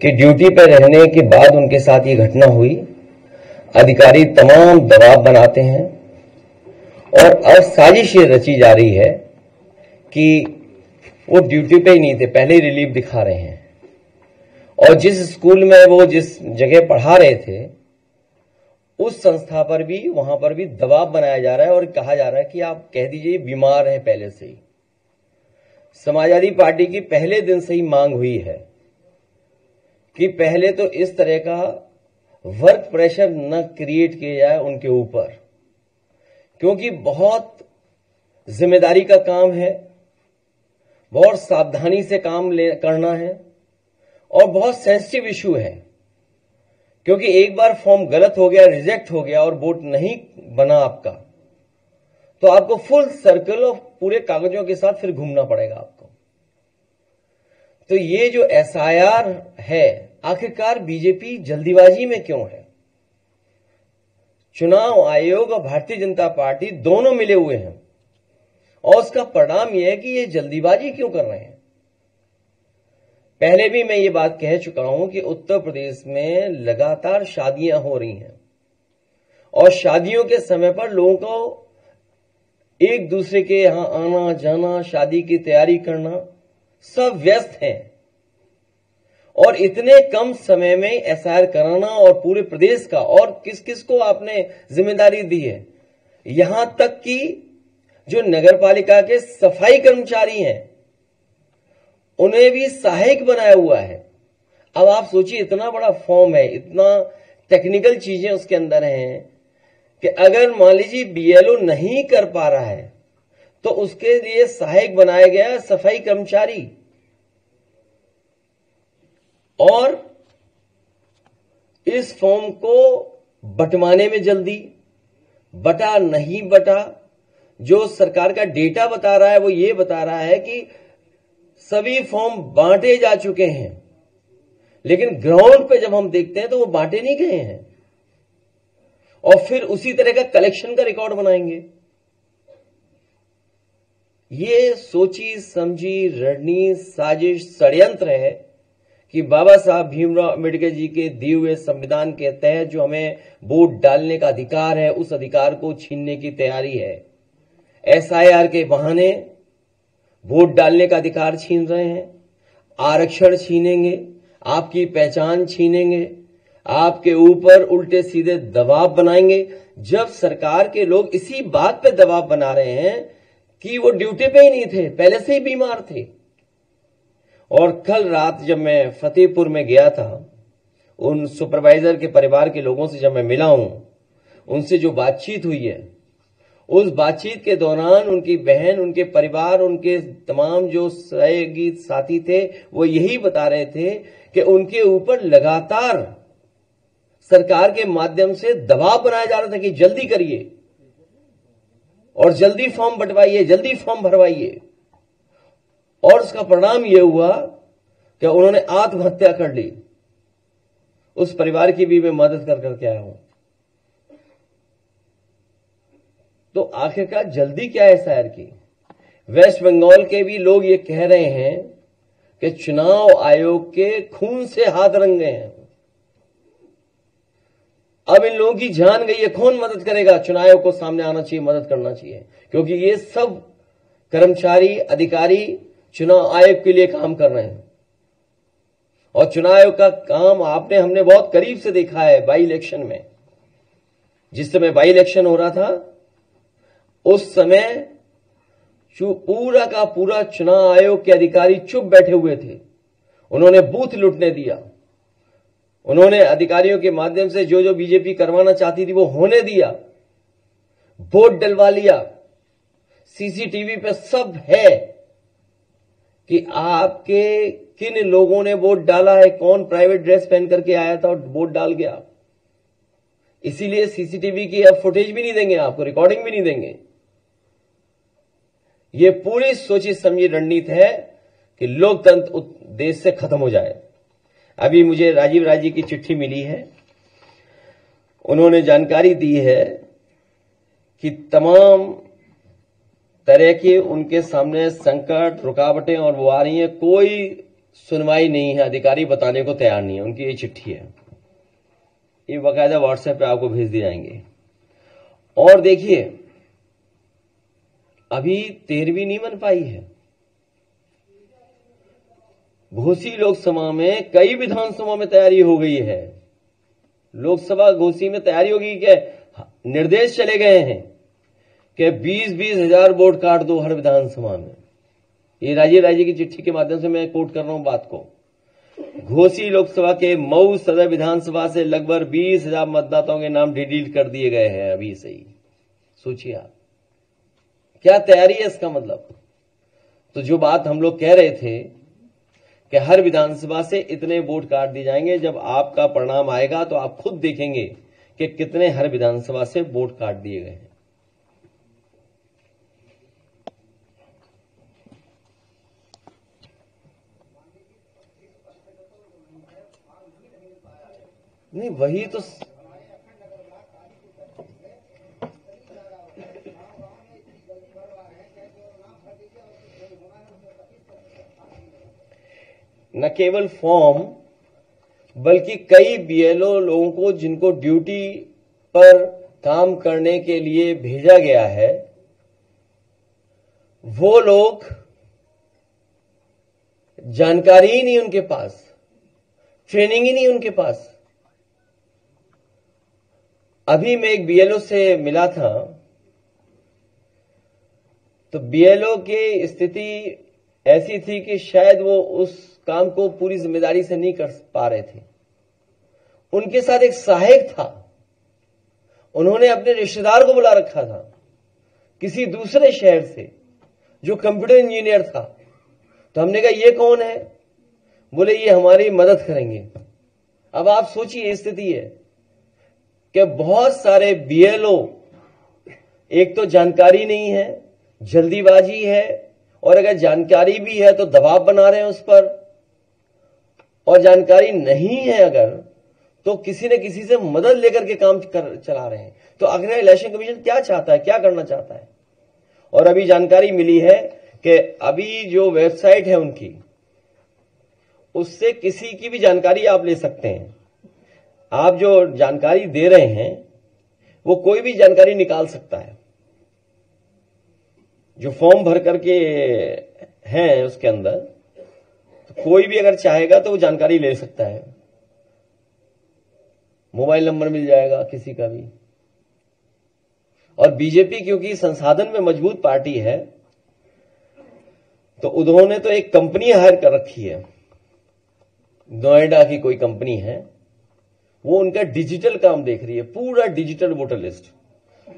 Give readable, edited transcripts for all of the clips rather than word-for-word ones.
कि ड्यूटी पर रहने के बाद उनके साथ ये घटना हुई। अधिकारी तमाम दबाव बनाते हैं और अब साजिश ये रची जा रही है कि वो ड्यूटी पे ही नहीं थे, पहले ही रिलीफ दिखा रहे हैं। और जिस स्कूल में वो जिस जगह पढ़ा रहे थे उस संस्था पर भी, वहां पर भी दबाव बनाया जा रहा है और कहा जा रहा है कि आप कह दीजिए बीमार हैं पहले से ही। समाजवादी पार्टी की पहले दिन से ही मांग हुई है कि पहले तो इस तरह का वर्क प्रेशर न क्रिएट किया जाए उनके ऊपर, क्योंकि बहुत जिम्मेदारी का काम है, बहुत सावधानी से काम करना है और बहुत सेंसिटिव इशू है। क्योंकि एक बार फॉर्म गलत हो गया, रिजेक्ट हो गया और वोट नहीं बना आपका, तो आपको फुल सर्कल और पूरे कागजों के साथ फिर घूमना पड़ेगा आपको। तो ये जो एसआईआर है, आखिरकार बीजेपी जल्दीबाजी में क्यों है? चुनाव आयोग और भारतीय जनता पार्टी दोनों मिले हुए हैं और उसका परिणाम यह है कि ये जल्दीबाजी क्यों कर रहे हैं। पहले भी मैं ये बात कह चुका हूं कि उत्तर प्रदेश में लगातार शादियां हो रही हैं और शादियों के समय पर लोगों को एक दूसरे के यहां आना जाना, शादी की तैयारी करना, सब व्यस्त हैं। और इतने कम समय में एसआईआर कराना और पूरे प्रदेश का, और किस किस को आपने जिम्मेदारी दी है, यहां तक कि जो नगरपालिका के सफाई कर्मचारी हैं उन्हें भी सहायक बनाया हुआ है। अब आप सोचिए, इतना बड़ा फॉर्म है, इतना टेक्निकल चीजें उसके अंदर हैं कि अगर मान लीजिए बीएलओ नहीं कर पा रहा है तो उसके लिए सहायक बनाया गया है सफाई कर्मचारी। और इस फॉर्म को बंटवाने में जल्दी, बटा नहीं बटा, जो सरकार का डेटा बता रहा है वो ये बता रहा है कि सभी फॉर्म बांटे जा चुके हैं, लेकिन ग्राउंड पे जब हम देखते हैं तो वो बांटे नहीं गए हैं। और फिर उसी तरह का कलेक्शन का रिकॉर्ड बनाएंगे। ये सोची समझी रणनीति, साजिश, षड्यंत्र है कि बाबा साहब भीमराव अम्बेडकर जी के दिए हुए संविधान के तहत जो हमें वोट डालने का अधिकार है, उस अधिकार को छीनने की तैयारी है। एसआईआर के बहाने वोट डालने का अधिकार छीन रहे हैं, आरक्षण छीनेंगे, आपकी पहचान छीनेंगे, आपके ऊपर उल्टे सीधे दबाव बनाएंगे। जब सरकार के लोग इसी बात पे दबाव बना रहे हैं कि वो ड्यूटी पे ही नहीं थे, पहले से ही बीमार थे। और कल रात जब मैं फतेहपुर में गया था, उन सुपरवाइजर के परिवार के लोगों से जब मैं मिला हूं, उनसे जो बातचीत हुई है, उस बातचीत के दौरान उनकी बहन, उनके परिवार, उनके तमाम जो सहयोगी साथी थे, वो यही बता रहे थे कि उनके ऊपर लगातार सरकार के माध्यम से दबाव बनाया जा रहा था कि जल्दी करिए और जल्दी फॉर्म बंटवाइए, जल्दी फॉर्म भरवाइए। और उसका परिणाम यह हुआ कि उन्होंने आत्महत्या कर ली। उस परिवार की भी मैं मदद कर करके आया हूं। तो आखिरकार जल्दी क्या है एसआईआर की? वेस्ट बंगाल के भी लोग ये कह रहे हैं कि चुनाव आयोग के खून से हाथ रंगे हैं। अब इन लोगों की जान गई है, कौन मदद करेगा? चुनाव आयोग को सामने आना चाहिए, मदद करना चाहिए, क्योंकि ये सब कर्मचारी, अधिकारी चुनाव आयोग के लिए काम कर रहे हैं। और चुनाव आयोग का काम हमने बहुत करीब से देखा है बाई इलेक्शन में। जिस समय बाई इलेक्शन हो रहा था उस समय पूरा का पूरा चुनाव आयोग के अधिकारी चुप बैठे हुए थे। उन्होंने बूथ लूटने दिया, उन्होंने अधिकारियों के माध्यम से जो जो बीजेपी करवाना चाहती थी वो होने दिया, वोट डलवा लिया। सीसीटीवी पे सब है कि आपके किन लोगों ने वोट डाला है, कौन प्राइवेट ड्रेस पहन करके आया था और वोट डाल गया। इसीलिए सीसीटीवी की अब फुटेज भी नहीं देंगे आपको, रिकॉर्डिंग भी नहीं देंगे। ये पूरी सोची समझी रणनीति है कि लोकतंत्र देश से खत्म हो जाए। अभी मुझे राजीव राय जी की चिट्ठी मिली है, उन्होंने जानकारी दी है कि तमाम तरह के उनके सामने संकट, रुकावटें और वो आ रही हैं, कोई सुनवाई नहीं है, अधिकारी बताने को तैयार नहीं है। उनकी ये चिट्ठी है, ये बाकायदा व्हाट्सएप पे आपको भेज दिए जाएंगे। और देखिए, अभी 13वीं नहीं बन पाई है। घोसी लोकसभा में कई विधानसभा में तैयारी हो गई है। लोकसभा घोसी में तैयारी होगी कि निर्देश चले गए हैं कि 20-20 हजार वोट काट दो हर विधानसभा में। ये राजीव राजे की चिट्ठी के माध्यम से मैं कोट कर रहा हूं बात को। घोसी लोकसभा के मऊ सदर विधानसभा से लगभग 20 हजार मतदाताओं के नाम डिलीट कर दिए गए हैं अभी से ही। सोचिए आप, क्या तैयारी है इसका मतलब। तो जो बात हम लोग कह रहे थे कि हर विधानसभा से इतने वोट काट दिए जाएंगे, जब आपका परिणाम आएगा तो आप खुद देखेंगे कि कितने हर विधानसभा से वोट काट दिए गए हैं। नहीं, वही तो न केवल फॉर्म बल्कि कई बीएलओ लोगों को जिनको ड्यूटी पर काम करने के लिए भेजा गया है, वो लोग जानकारी ही नहीं उनके पास, ट्रेनिंग ही नहीं उनके पास। अभी मैं एक बीएलओ से मिला था, तो बीएलओ की स्थिति ऐसी थी कि शायद वो उस काम को पूरी जिम्मेदारी से नहीं कर पा रहे थे। उनके साथ एक सहायक था, उन्होंने अपने रिश्तेदार को बुला रखा था किसी दूसरे शहर से, जो कंप्यूटर इंजीनियर था। तो हमने कहा ये कौन है? बोले ये हमारी मदद करेंगे। अब आप सोचिए, स्थिति है कि बहुत सारे बीएलओ, एक तो जानकारी नहीं है, जल्दीबाजी है, और अगर जानकारी भी है तो दबाव बना रहे हैं उस पर, और जानकारी नहीं है अगर तो किसी न किसी से मदद लेकर के काम चला रहे हैं। तो आखिर इलेक्शन कमीशन क्या चाहता है, क्या करना चाहता है? और अभी जानकारी मिली है कि अभी जो वेबसाइट है उनकी, उससे किसी की भी जानकारी आप ले सकते हैं। आप जो जानकारी दे रहे हैं वो कोई भी जानकारी निकाल सकता है। जो फॉर्म भर करके हैं उसके अंदर, तो कोई भी अगर चाहेगा तो वो जानकारी ले सकता है। मोबाइल नंबर मिल जाएगा किसी का भी। और बीजेपी क्योंकि संसाधन में मजबूत पार्टी है, तो उन्होंने तो एक कंपनी हायर कर रखी है, नोएडा की कोई कंपनी है, वो उनका डिजिटल काम देख रही है, पूरा डिजिटल वोटर लिस्ट।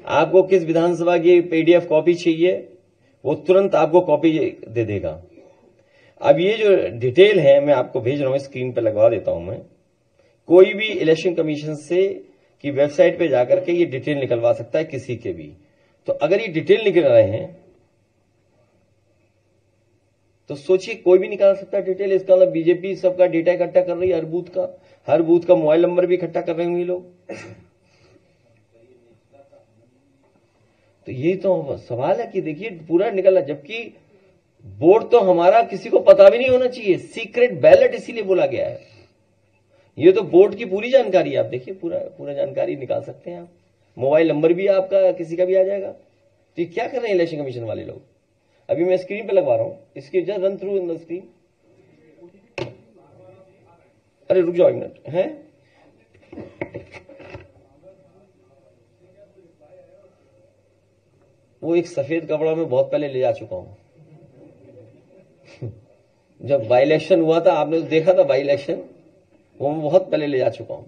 आपको किस विधानसभा की पीडीएफ कॉपी चाहिए, वो तुरंत आपको कॉपी दे देगा। अब ये जो डिटेल है मैं आपको भेज रहा हूं, स्क्रीन पे लगवा देता हूं मैं। कोई भी इलेक्शन कमीशन से की वेबसाइट पे जाकर के ये डिटेल निकलवा सकता है किसी के भी। तो अगर ये डिटेल निकल रहे हैं तो सोचिए, कोई भी निकाल सकता है डिटेल। इसका मतलब बीजेपी सबका डेटा इकट्ठा कर रही है, हर बूथ का मोबाइल नंबर भी इकट्ठा कर रहे होंगे लोग। तो ये तो सवाल है कि देखिए पूरा निकला, जबकि वोट तो हमारा किसी को पता भी नहीं होना चाहिए। सीक्रेट बैलेट इसीलिए बोला गया है। ये तो वोट की पूरी जानकारी आप देखिए, पूरा जानकारी निकाल सकते हैं आप। मोबाइल नंबर भी आपका किसी का भी आ जाएगा। तो ये क्या कर रहे हैं इलेक्शन कमीशन वाले लोग? अभी मैं स्क्रीन पे लगवा रहा हूं, इसकी just run through in the screen. अरे रुक जाओ एक मिनट, है वो एक सफेद कपड़ा में बहुत पहले ले जा चुका हूं। जब बाई इलेक्शन हुआ था, आपने तो देखा था बाई इलेक्शन, वो मैं बहुत पहले ले जा चुका हूं।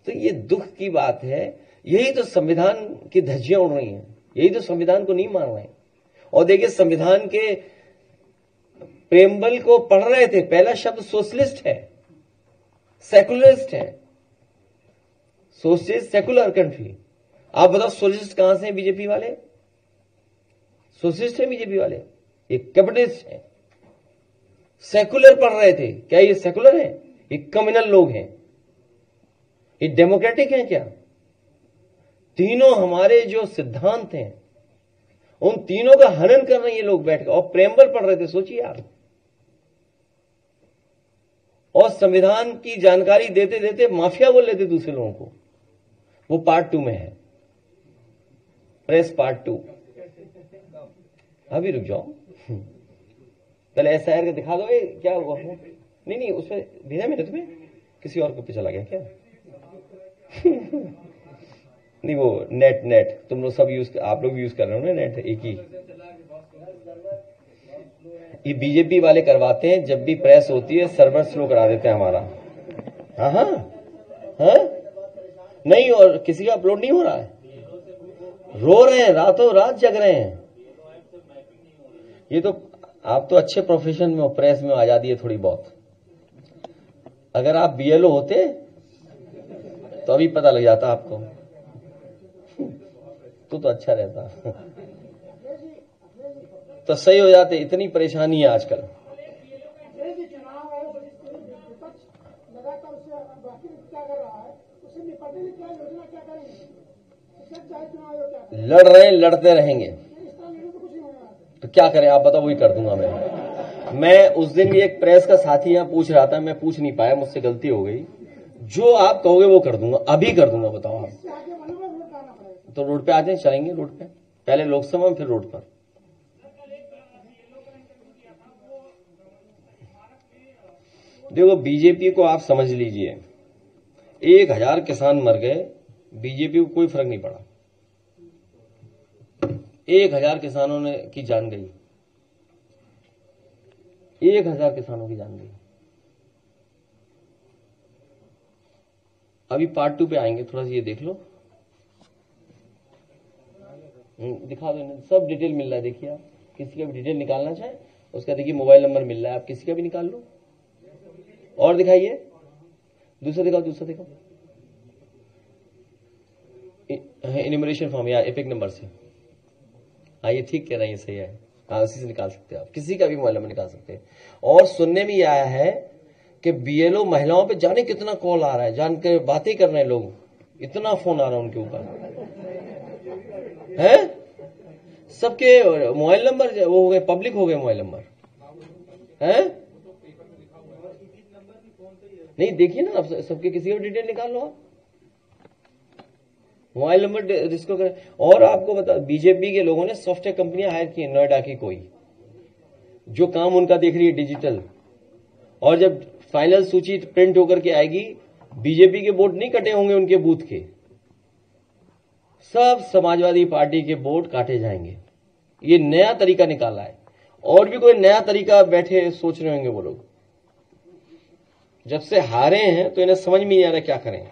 तो ये दुख की बात है। यही तो संविधान की धज्जियां उड़ रही हैं, यही तो संविधान को नहीं मान रहे हैं। और देखिए, संविधान के प्रेम्बल को पढ़ रहे थे, पहला शब्द सोशलिस्ट है, सेकुलरिस्ट है। Socialist secular country. आप बताओ सोशलिस्ट कहां से हैं बीजेपी वाले? सोशलिस्ट है बीजेपी वाले, ये कैपिटलिस्ट है। सेकुलर पढ़ रहे थे, क्या ये सेकुलर है? ये कम्युनल लोग हैं, ये डेमोक्रेटिक हैं क्या? तीनों हमारे जो सिद्धांत हैं उन तीनों का हनन कर रहे हैं ये लोग बैठकर, और प्रेम्बल पढ़ रहे थे। सोचिए आप, संविधान की जानकारी देते देते माफिया बोल लेते दूसरे लोगों को। वो पार्ट 2 में है, प्रेस पार्ट 2। अभी रुक जाओ, पहले एसआईआर का दिखा दो। क्या हुआ? नहीं उसमें भेजा मैंने तुम्हें, किसी और को पे चला गया क्या? नहीं वो नेट तुम लोग सब आप लोग यूज कर रहे हो ना नेट, एक ही। ये बीजेपी वाले करवाते हैं, जब भी प्रेस होती है सर्वर स्लो करा देते हैं हमारा। हाँ नहीं, और किसी का अपलोड नहीं हो रहा है, रो रहे हैं, रातों रात जग रहे हैं। ये तो आप तो अच्छे प्रोफेशन में हो, प्रेस में आजादी है थोड़ी बहुत। अगर आप बीएलओ होते तो अभी पता लग जाता आपको, तो अच्छा रहता। तो सही हो जाते। इतनी परेशानी है आजकल। लड़ रहे हैं, लड़ते रहेंगे, तो क्या करें आप बताओ? वही कर दूंगा मैं उस दिन भी एक प्रेस का साथी यहां पूछ रहा था, मैं पूछ नहीं पाया, मुझसे गलती हो गई। जो आप कहोगे वो कर दूंगा, अभी कर दूंगा। बताओ आप तो रोड पे आ जाए, चलेंगे रोड पे, पहले लोकसभा में फिर रोड पर। देखो बीजेपी को आप समझ लीजिए, 1000 किसान मर गए, बीजेपी को कोई फर्क नहीं पड़ा। 1000 किसानों ने की जान गई, 1000 किसानों की जान गई। अभी पार्ट 2 पे आएंगे, थोड़ा सा ये देख लो, दिखा दो, सब डिटेल मिल रहा है। देखिए आप किसी का भी डिटेल निकालना चाहे उसका देखिए मोबाइल नंबर मिल रहा है, आप किसी का भी निकाल लो। और दिखाइए, दूसरा दिखाओ, इन्यूमरेशन फॉर्म या एपिक नंबर से। हाँ ये ठीक कह रहे हैं, ये सही है। हाँ उसी से निकाल सकते हैं आप, किसी का भी मोबाइल नंबर निकाल सकते हैं। और सुनने में ये आया है कि बीएलओ महिलाओं पे जाने कितना कॉल आ रहा है, जान के बातें कर रहे हैं लोग, इतना फोन आ रहा है उनके ऊपर है। सबके मोबाइल नंबर वो हो गए, पब्लिक हो गए मोबाइल नंबर है। नहीं देखिए ना आप, सबके किसी का डिटेल निकाल लो आप, मोबाइल नंबर जिसको करें। और आपको बता, बीजेपी के लोगों ने सॉफ्टवेयर कंपनियां हायर की, नोएडा की कोई, जो काम उनका देख रही है डिजिटल। और जब फाइनल सूची प्रिंट होकर के आएगी, बीजेपी के वोट नहीं कटे होंगे उनके बूथ के, सब समाजवादी पार्टी के वोट काटे जाएंगे। ये नया तरीका निकाला है, और भी कोई नया तरीका बैठे सोच रहे होंगे वो लोग। जब से हारे हैं तो इन्हें समझ में नहीं आ रहा क्या करें।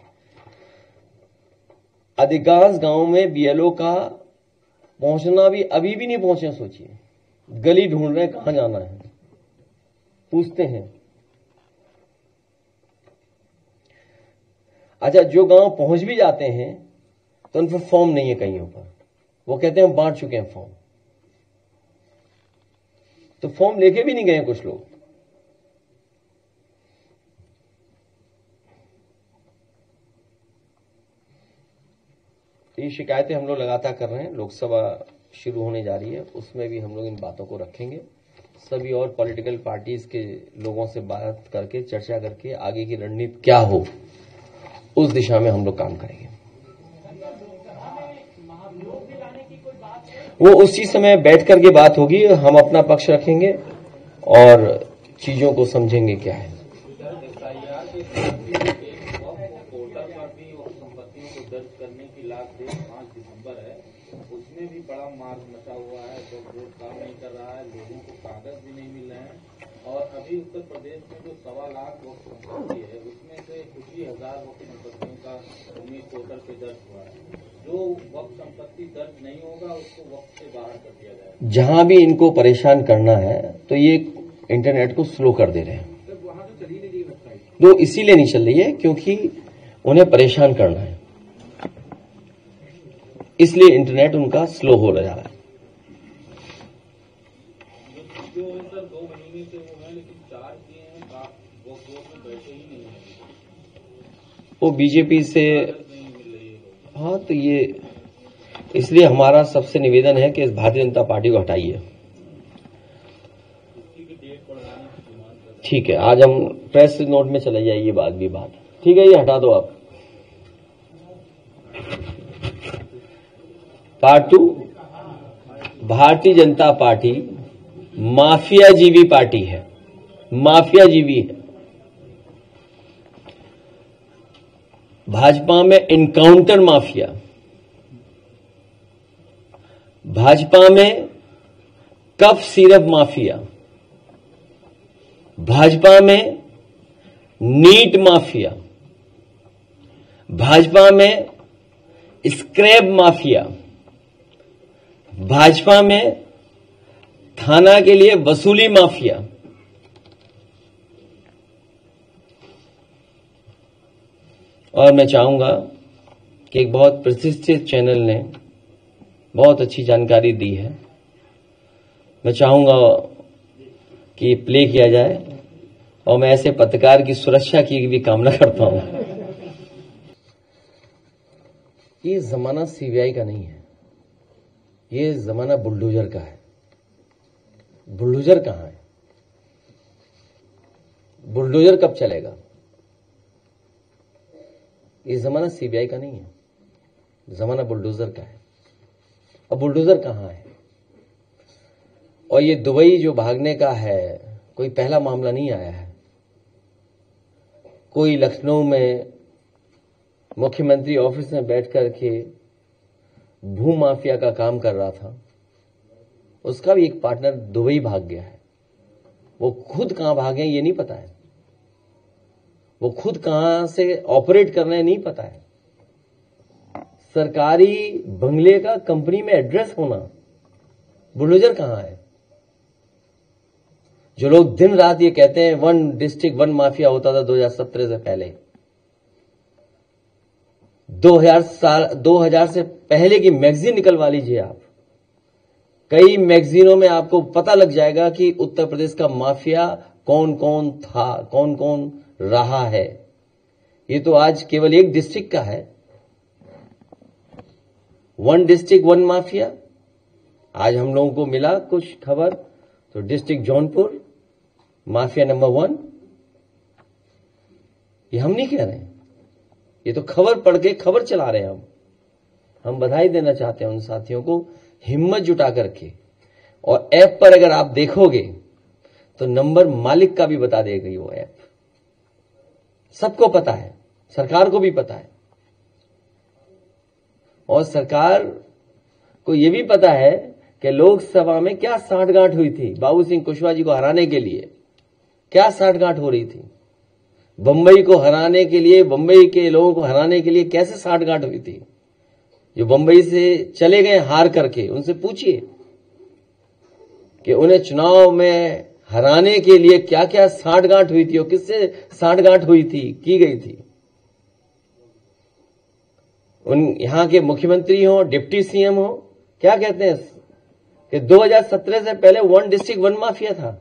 अधिकांश गांव में बीएलओ का पहुंचना भी अभी भी नहीं पहुंचे। सोचिए, गली ढूंढ रहे हैं कहां जाना है, पूछते हैं। अच्छा, जो गांव पहुंच भी जाते हैं तो उन पर फॉर्म नहीं है कहीं पर, वो कहते हैं हम बांट चुके हैं फॉर्म, तो फॉर्म लेके भी नहीं गए कुछ लोग। ये शिकायतें हम लोग लगातार कर रहे हैं। लोकसभा शुरू होने जा रही है, उसमें भी हम लोग इन बातों को रखेंगे। सभी और पॉलिटिकल पार्टीज के लोगों से बात करके, चर्चा करके आगे की रणनीति क्या हो, उस दिशा में हम लोग काम करेंगे। वो उसी समय बैठ करके बात होगी, हम अपना पक्ष रखेंगे और चीजों को समझेंगे क्या है। उसमें भी बड़ा मार्ग मचा हुआ है, तो वोट काम नहीं कर रहा है, लोगों को कागज भी नहीं मिल रहे हैं। और अभी उत्तर प्रदेश में जो 1.25 लाख वक्त संपत्ति है, उसमें से कुछ ही हजार वक्त संपत्तियों का भूमि पोर्टल पे दर्ज हुआ है। जो वक्त संपत्ति दर्ज नहीं होगा उसको वक्त से बाहर कर दिया जाएगा। जहां भी इनको परेशान करना है तो ये इंटरनेट को स्लो कर दे रहे हैं। वहां तो चल ही नहीं रही वेबसाइट, तो इसीलिए नहीं चल रही है क्योंकि उन्हें परेशान करना है, इसलिए इंटरनेट उनका स्लो हो रहा है। जो सर 2 महीने से वो है, लेकिन चार्ज किए हैं वो कोर्ट में बैठे ही नहीं है, वो बीजेपी से। हाँ तो ये इसलिए हमारा सबसे निवेदन है कि इस भारतीय जनता पार्टी को हटाइए। ठीक है, आज हम प्रेस नोट में चले जाइए, ये बात भी बात, ठीक है, ये हटा दो आप। Part 2, Bharatiya Janata party माफियाजीवी party है, माफियाजीवी है। भाजपा में इनकाउंटर माफिया, भाजपा में कफ सिरप माफिया, भाजपा में नीट माफिया, भाजपा में स्क्रैप माफिया, भाजपा में थाना के लिए वसूली माफिया, और मैं चाहूंगा कि एक बहुत प्रतिष्ठित चैनल ने बहुत अच्छी जानकारी दी है, मैं चाहूंगा कि प्ले किया जाए, और मैं ऐसे पत्रकार की सुरक्षा की भी कामना करता हूं। ये जमाना सीबीआई का नहीं है, ये जमाना बुलडोजर का है। बुलडोजर कहां है? बुलडोजर कब चलेगा? ये जमाना सीबीआई का नहीं है, जमाना बुलडोजर का है। अब बुलडोजर कहां है? और ये दुबई जो भागने का है, कोई पहला मामला नहीं आया है। कोई लखनऊ में मुख्यमंत्री ऑफिस में बैठ करके भू माफिया का काम कर रहा था, उसका भी एक पार्टनर दुबई भाग गया है। वो खुद कहां भागे ये नहीं पता है, वो खुद कहां से ऑपरेट कर रहे हैं नहीं पता है। सरकारी बंगले का कंपनी में एड्रेस होना, बुलडोजर कहां है? जो लोग दिन रात ये कहते हैं 1 डिस्ट्रिक्ट 1 माफिया होता था 2017 से पहले, 2000 से पहले की मैगजीन निकलवा लीजिए आप, कई मैगजीनों में आपको पता लग जाएगा कि उत्तर प्रदेश का माफिया कौन कौन था, कौन कौन रहा है। ये तो आज केवल एक डिस्ट्रिक्ट का है, 1 डिस्ट्रिक्ट 1 माफिया। आज हम लोगों को मिला कुछ खबर, तो डिस्ट्रिक्ट जौनपुर माफिया नंबर 1। ये हम नहीं कह रहे हैं, ये तो खबर पढ़ के खबर चला रहे हैं हम बधाई देना चाहते हैं उन साथियों को, हिम्मत जुटा करके। और ऐप पर अगर आप देखोगे तो नंबर मालिक का भी बता देगी वो ऐप, सबको पता है, सरकार को भी पता है, और सरकार को यह भी पता है कि लोकसभा में क्या साठगांठ हुई थी बाबू सिंह कुशवाहा जी को हराने के लिए, क्या साठगांठ हो रही थी। बंबई को हराने के लिए, बंबई के लोगों को हराने के लिए कैसे साठगांठ हुई थी। जो बंबई से चले गए हार करके, उनसे पूछिए कि उन्हें चुनाव में हराने के लिए क्या क्या साठगांठ हुई थी और किससे साठगांठ हुई थी, की गई थी। उन यहां के मुख्यमंत्री हो, डिप्टी सीएम हो, क्या कहते हैं कि 2017 से पहले 1 डिस्ट्रिक्ट 1 माफिया था।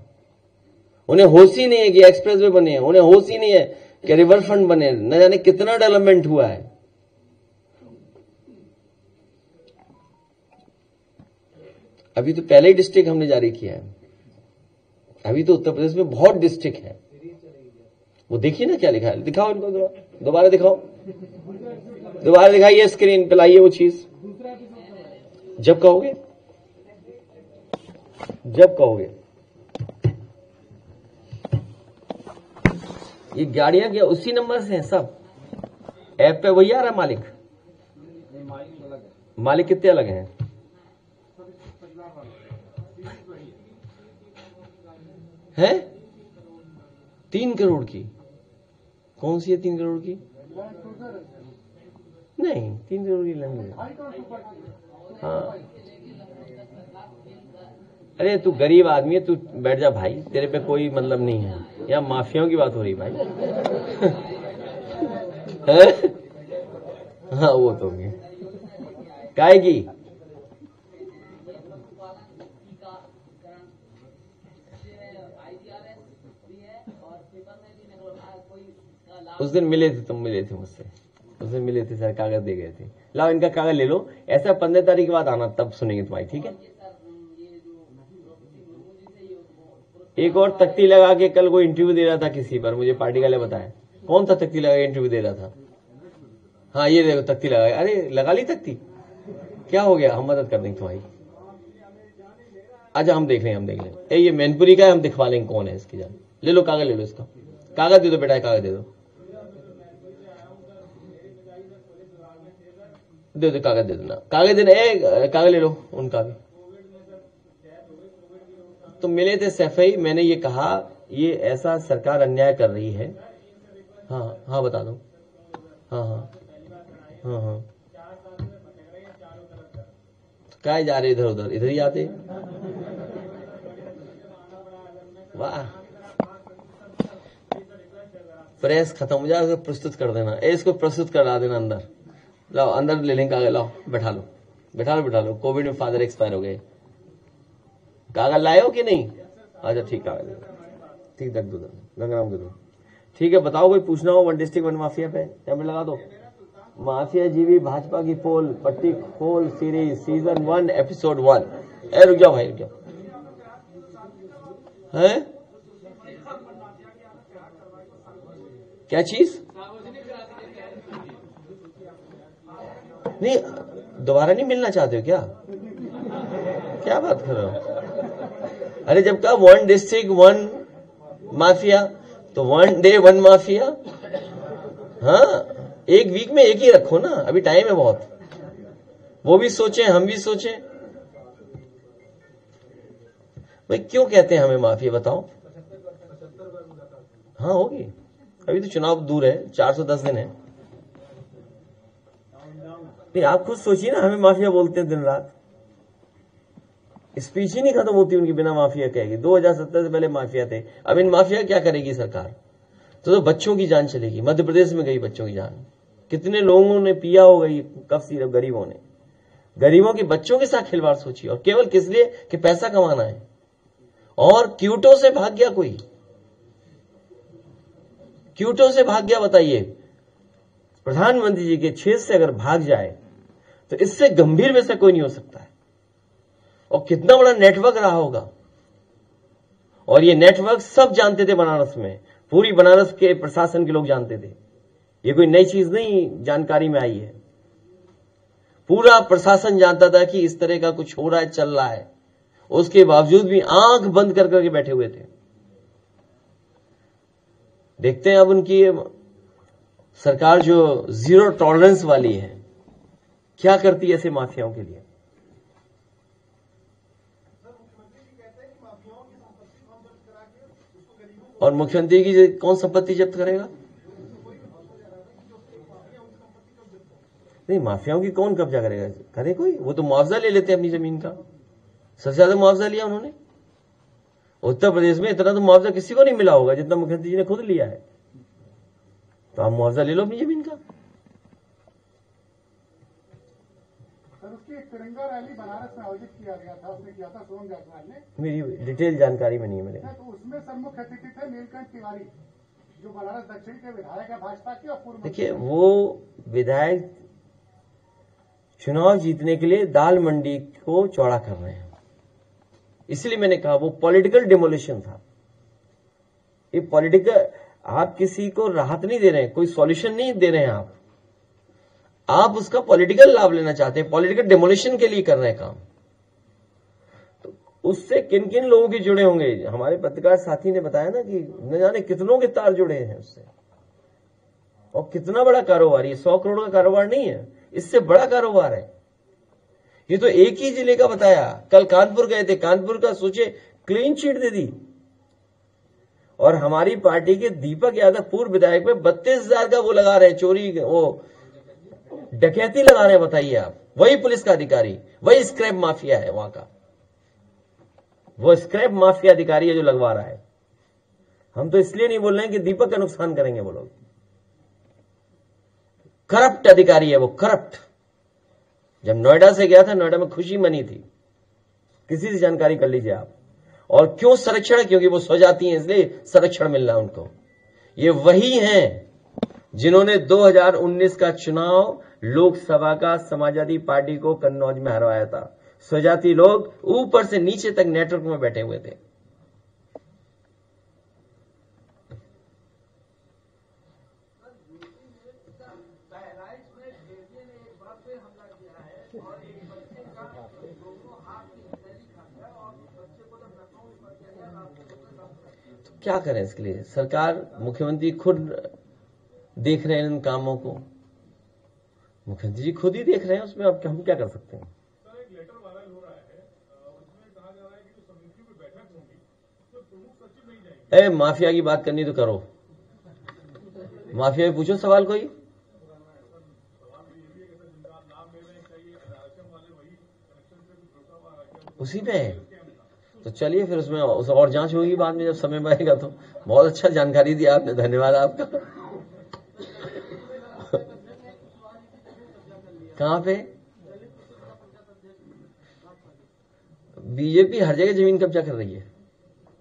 उन्हें होश ही नहीं है कि एक्सप्रेसवे बने हैं, उन्हें होश ही नहीं है कि रिवर फ्रंट बने, न जाने कितना डेवलपमेंट हुआ है। अभी तो पहले ही डिस्ट्रिक्ट हमने जारी किया है, अभी तो उत्तर प्रदेश में बहुत डिस्ट्रिक्ट है। वो देखिए ना क्या लिखा है, दिखाओ इनको, दोबारा दिखाओ, दोबारा दिखाइए, स्क्रीन पे लाइए वो चीज। जब कहोगे, जब कहोगे। ये गाड़ियां क्या उसी नंबर से हैं सब, ऐप पे वही आ रहा है मालिक। मालिक कितने अलग हैं? है 3 करोड़ की। कौन सी है 3 करोड़ की? नहीं, 3 करोड़ की लैंड। हाँ, अरे तू गरीब आदमी है, तू बैठ जा भाई, तेरे पे कोई मतलब नहीं है। यहाँ माफियाओं की बात हो रही भाई। हाँ वो तो भी काहे की। उस दिन मिले थे, तुम मिले थे मुझसे, उस दिन मिले थे सर, कागज दे गए थे। लाओ इनका कागज ले लो, ऐसा 15 तारीख के बाद आना, तब सुनेंगे तुम्हारी, ठीक है। एक और तख्ती लगा के कल कोई इंटरव्यू दे रहा था किसी पर, मुझे पार्टी वाले बताया कौन सा तख्ती लगा के इंटरव्यू दे रहा था। हाँ ये देखो तख्ती लगा, अरे लगा ली तख्ती, क्या हो गया, हम मदद कर देंगे तुम्हारी। अच्छा हम देख लें ये मैनपुरी का है, हम दिखवा लेंगे कौन है इसकी जान। ले लो कागज, ले लो इसका कागज दे दो बेटा, कागज दे दो, कागज दे देना, कागज देना, कागज ले लो उनका भी। तो मिले थे सफाई, मैंने ये कहा ये ऐसा सरकार अन्याय कर रही है। हाँ हाँ बता दो, हाँ हाँ हाँ हाँ काय जा रहे इधर उधर, इधर ही आते। वाह, प्रेस खत्म हो जाए प्रस्तुत कर देना, इसको प्रस्तुत करा देना अंदर, लाओ अंदर ले लेंगे कागज, लाओ बैठा लो बैठा लो बैठा लो। कोविड में फादर एक्सपायर हो गए, कागज लाए हो कि नहीं? अच्छा ठीक कागज, ठीक रख दो गंगाराम के दो। ठीक है बताओ कोई पूछना हो वन डिस्ट्रिक्ट वन माफिया पे, कैमरे लगा दो। माफिया जीवी भाजपा की पोल पट्टी खोल सीरीज सीजन 1 एपिसोड 1। रुक जाओ भाई रुक जाओ, है क्या चीज? नहीं दोबारा नहीं मिलना चाहते हो क्या? क्या बात कर रहे हो? अरे जब कहा 1 डिस्ट्रिक्ट 1 माफिया तो 1 डे 1 माफिया। हाँ एक वीक में एक ही रखो ना, अभी टाइम है बहुत, वो भी सोचें हम भी सोचें। भाई क्यों कहते हैं हमें माफिया बताओ? हाँ होगी, अभी तो चुनाव दूर है, 410 दिन है। नहीं आप खुद सोचिए ना, हमें माफिया बोलते हैं दिन रात, स्पीच ही नहीं खत्म होती उनकी बिना माफिया कहेगी। 2017 से पहले माफिया थे, अब इन माफिया क्या करेगी सरकार? तो बच्चों की जान चलेगी। मध्य प्रदेश में गई बच्चों की जान, कितने लोगों ने पिया होगा ये कफ सिरप, गरीबों ने, गरीबों के बच्चों के साथ खिलवाड़ सोचिए, और केवल किस लिए कि पैसा कमाना है। और क्यूटो से भाग गया कोई, क्यूटो से भाग गया, बताइए प्रधानमंत्री जी के क्षेत्र से अगर भाग जाए तो इससे गंभीर विषय कोई नहीं हो सकता है। और कितना बड़ा नेटवर्क रहा होगा, और ये नेटवर्क सब जानते थे बनारस में, पूरी बनारस के प्रशासन के लोग जानते थे, ये कोई नई चीज नहीं जानकारी में आई है। पूरा प्रशासन जानता था कि इस तरह का कुछ हो रहा है, चल रहा है, उसके बावजूद भी आंख बंद कर करके बैठे हुए थे। देखते हैं अब उनकी सरकार जो जीरो टॉलरेंस वाली है क्या करती है ऐसे माफियाओं के लिए। और मुख्यमंत्री की कौन संपत्ति जब्त करेगा? नहीं माफियाओं की कौन कब्जा करेगा? करे कोई, वो तो मुआवजा ले लेते हैं अपनी जमीन का, सबसे ज्यादा मुआवजा लिया उन्होंने। उत्तर प्रदेश में इतना तो मुआवजा किसी को नहीं मिला होगा जितना मुख्यमंत्री जी ने खुद लिया है। तो आप मुआवजा ले लो अपनी जमीन का। उसकी एक तिरंगा रैली बनारस में आयोजित किया गया था, उसने किया था सोहम जायसवाल ने, मेरी डिटेल जानकारी में नहीं है मेरे। तो उसमें प्रमुख अतिथि थे नीलकंठ तिवारी, जो बनारस दक्षिण के विधायक है भाजपा के, और पूर्व देखिए वो विधायक चुनाव जीतने के लिए दाल मंडी को चौड़ा कर रहे हैं, इसलिए मैंने कहा वो पॉलिटिकल डिमोलिशन था। ये पॉलिटिकल, आप किसी को राहत नहीं दे रहे हैं, कोई सॉल्यूशन नहीं दे रहे हैं, आप उसका पॉलिटिकल लाभ लेना चाहते हैं, पॉलिटिकल डिमोलिशन के लिए कर रहे हैं काम। तो उससे किन किन लोगों के जुड़े होंगे? हमारे पत्रकार साथी ने बताया ना कि न जाने कितनों के तार जुड़े हैं उससे, और कितना बड़ा कारोबार, ये 100 करोड़ का कारोबार नहीं है, इससे बड़ा कारोबार है। ये तो एक ही जिले का बताया, कल कानपुर गए थे, कानपुर का सोचे क्लीन चिट दे दी। और हमारी पार्टी के दीपक यादव पूर्व विधायक पे 32,000 का वो लगा रहे हैं, चोरी, वो डकैती लगा रहे हैं। बताइए आप, वही पुलिस का अधिकारी, वही स्क्रैप माफिया है वहां का, वो स्क्रैप माफिया अधिकारी है जो लगवा रहा है। हम तो इसलिए नहीं बोल रहे हैं कि दीपक का नुकसान करेंगे वो लोग, करप्ट अधिकारी है वो, करप्ट। जब नोएडा से गया था, नोएडा में खुशी मनी थी, किसी से जानकारी कर लीजिए आप। और क्यों संरक्षण? क्योंकि वो सो जाती हैं इसलिए संरक्षण मिल रहा है उनको। ये वही हैं जिन्होंने 2019 का चुनाव लोकसभा का समाजवादी पार्टी को कन्नौज में हरवाया था। स्वजाति लोग ऊपर से नीचे तक नेटवर्क में बैठे हुए थे। बहराइच में भेड़िए ने एक बार फिर हमला किया है और एक बच्चे का दोनों हाथ की हथेली खा गया और बच्चे को जब लखनऊ में किया गया तो क्या करें इसके लिए? सरकार, मुख्यमंत्री खुद देख रहे हैं इन कामों को, मुख्यमंत्री जी खुद ही देख रहे हैं, उसमें अब हम क्या कर सकते हैं? सर, एक लेटर वायरल हो रहा है, उसमें कहा जा रहा है कि जो समितियों की बैठक होगी उसमें प्रमुख सचिव नहीं जाएंगे। माफिया की बात करनी तो करो, माफिया में पूछो सवाल कोई। उसी पे है तो चलिए फिर उसमें और जांच होगी बाद में जब समय बढ़ेगा। तो बहुत अच्छा जानकारी दी आपने, धन्यवाद आपका। कहां पे? बीजेपी हर जगह जमीन कब्जा कर रही है।